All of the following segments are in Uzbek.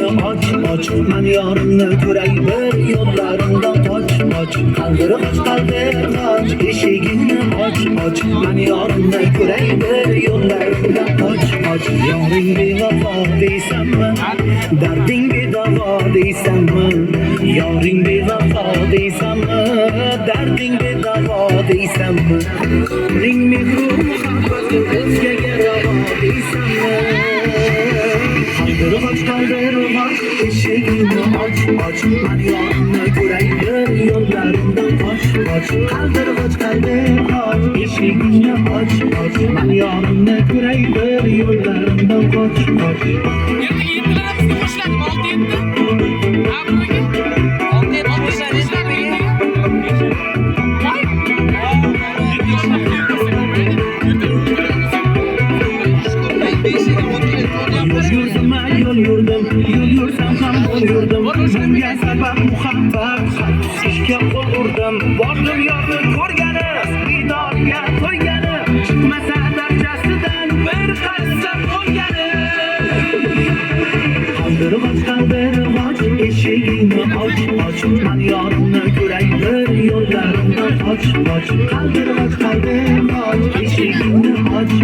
eshigingni och men yorimni ko'ray bir yo'llarimdan qoch qaldirg'och eshigingni och men yorimni ko'ray bir yo'llarimdan qoch yoring bevafo deysanmi darding bedavo deysanmi yoring bevafo deysanmi darding bedavo deysanmi uning mehru muhabbati o'zgaga ravo deysanmi qaldirg'och eshigingni och men yorimni ko'ray bir yo'llarimdan qoch qaldirg'och eshigingni och men yorimni ko'ray bir yo'llarimdan qoch yo'l yursam ham yurdim bunga sabab muhabbat ishga qo'l urdim bordim yorni ko'rgani diydorga to'ygani chiqmasa darjasidan bir qarsa qo'ygani qaldirg'och eshigingni och men yorimni ko'ray bir yo'llarimdan qoch qaldirg'och eshigingni och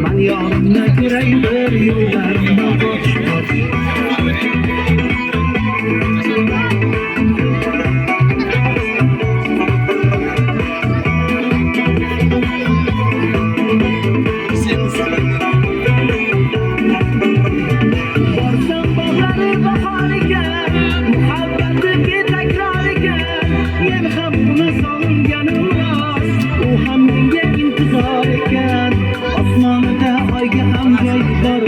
men yorimni ko'ray bir yo'llarimdan qoch osmonida oyga ham joy bor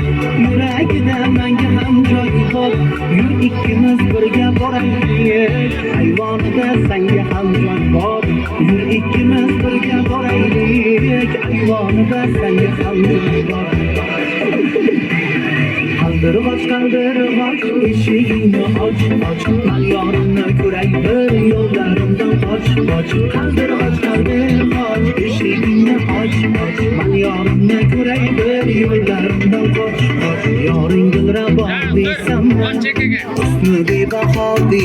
yuragida menga ham joy bor yur ikkimiz birga boraylik ayvonida senga ham joy bor yur ikkimiz birga boraylik ayvonida senga ham joy bor qaldirg'och eshigingni och men yorimni ko'ray bir yo'llarimdan qoch qaldirg'och eshigingni och men yorimni ko'ray bir yo'llarimdan qoch yoring dilrabo deysanmi husni bebaho deysanmi